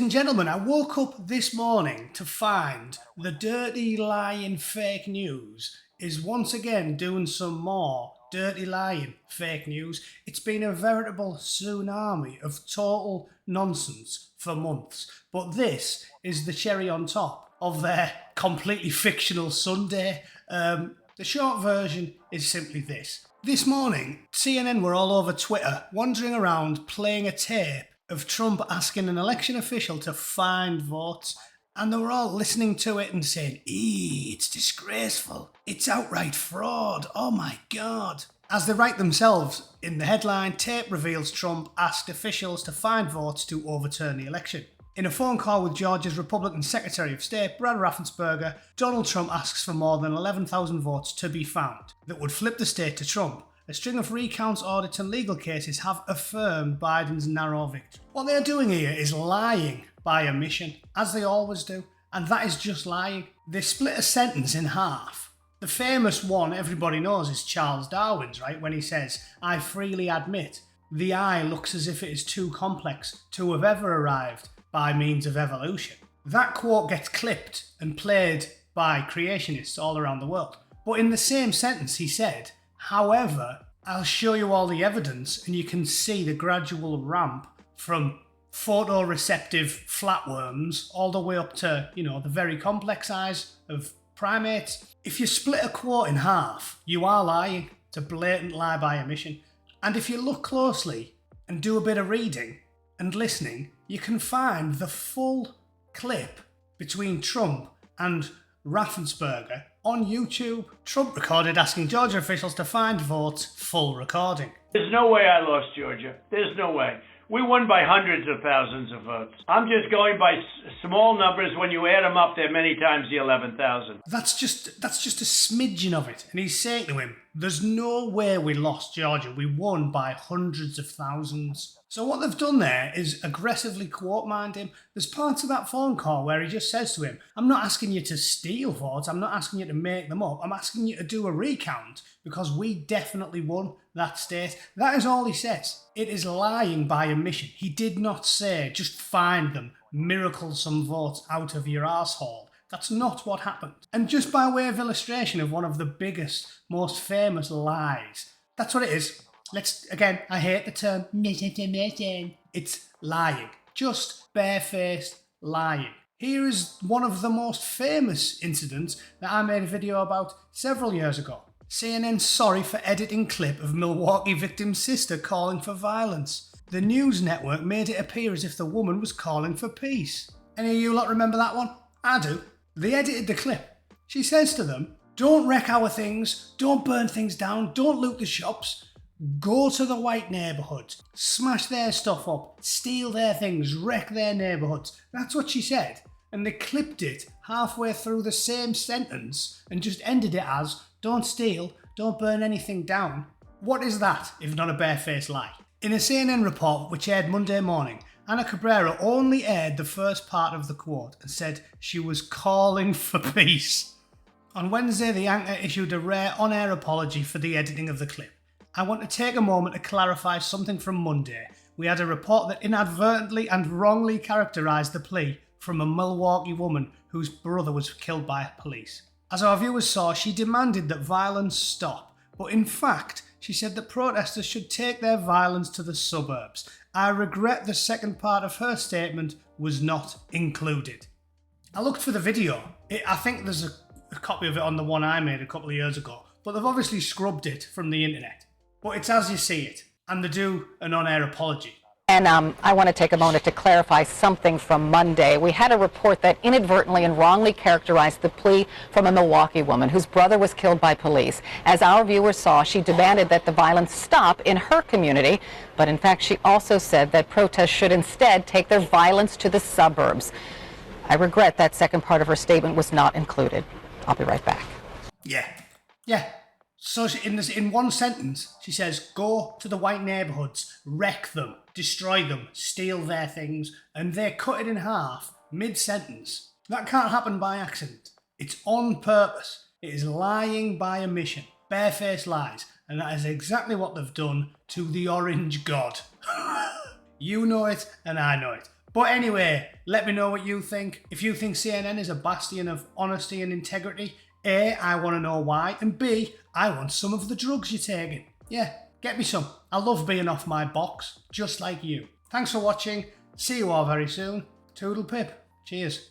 and gentlemen, I woke up this morning to find the dirty lying fake news is once again doing some more dirty lying fake news. It's been a veritable tsunami of total nonsense for months, but this is the cherry on top of their completely fictional Sunday. The short version is simply this. This morning, CNN were all over Twitter, wandering around playing a tape of Trump asking an election official to find votes, and they were all listening to it and saying, it's disgraceful, it's outright fraud, oh my God. As they write themselves in the headline, tape reveals Trump asked officials to find votes to overturn the election. In a phone call with Georgia's Republican Secretary of State, Brad Raffen-asperger, Donald Trump asks for more than 11,000 votes to be found that would flip the state to Trump. A string of recounts, audits and legal cases have affirmed Biden's narrow victory. What they are doing here is lying by omission, as they always do, and that is just lying. They split a sentence in half. The famous one everybody knows is Charles Darwin's, right? When he says, I freely admit, the eye looks as if it is too complex to have ever arrived by means of evolution. That quote gets clipped and played by creationists all around the world. But in the same sentence he said, however, I'll show you all the evidence and you can see the gradual ramp from photoreceptive flatworms all the way up to, the very complex eyes of primates. If you split a quote in half, you are lying. It's a blatant lie by omission. And if you look closely and do a bit of reading and listening, you can find the full clip between Trump and Raffen-asperger on YouTube. Trump recorded asking Georgia officials to find votes, full recording. There's no way I lost Georgia. There's no way. We won by hundreds of thousands of votes. I'm just going by small numbers. When you add them up, they're many times the 11,000. That's just a smidgen of it. And he's saying to him, there's no way we lost Georgia. We won by hundreds of thousands. So what they've done there is aggressively quote-mined him. There's parts of that phone call where he just says to him, I'm not asking you to steal votes. I'm not asking you to make them up. I'm asking you to do a recount because we definitely won that state. That is all he says. It is lying by omission. He did not say, just find them, miracle some votes out of your arsehole. That's not what happened. And just by way of illustration of one of the biggest, most famous lies, that's what it is. Again, I hate the term misinformation. It's lying. Just barefaced lying. Here is one of the most famous incidents that I made a video about several years ago. CNN sorry for editing clip of Milwaukee victim's sister calling for violence. The news network made it appear as if the woman was calling for peace. Any of you lot remember that one? I do. They edited the clip. She says to them, don't wreck our things, don't burn things down, don't loot the shops. Go to the white neighbourhoods, smash their stuff up, steal their things, wreck their neighbourhoods. That's what she said. And they clipped it halfway through the same sentence and just ended it as, don't steal, don't burn anything down. What is that if not a barefaced lie? In a CNN report which aired Monday morning, Ana Cabrera only aired the first part of the quote and said she was calling for peace. On Wednesday, the anchor issued a rare on-air apology for the editing of the clip. I want to take a moment to clarify something from Monday. We had a report that inadvertently and wrongly characterised the plea from a Milwaukee woman whose brother was killed by police. As our viewers saw, she demanded that violence stop, but in fact, she said that protesters should take their violence to the suburbs. I regret the second part of her statement was not included. I looked for the video. I think there's a copy of it on the one I made a couple of years ago, but they've obviously scrubbed it from the internet. But it's as you see it, and they do an on-air apology. And I want to take a moment to clarify something from Monday. We had a report that inadvertently and wrongly characterized the plea from a Milwaukee woman whose brother was killed by police. As our viewers saw, she demanded that the violence stop in her community, but in fact she also said that protests should instead take their violence to the suburbs. I regret that second part of her statement was not included. I'll be right back. Yeah. So in one sentence, she says, go to the white neighbourhoods, wreck them, destroy them, steal their things, and they cut it in half, mid-sentence. That can't happen by accident. It's on purpose. It is lying by omission, barefaced lies, and that is exactly what they've done to the Orange God. You know it, and I know it. But anyway, let me know what you think. If you think CNN is a bastion of honesty and integrity, A, I want to know why, and B, I want some of the drugs you're taking. Yeah, get me some. I love being off my box, just like you. Thanks for watching. See you all very soon. Toodle pip. Cheers.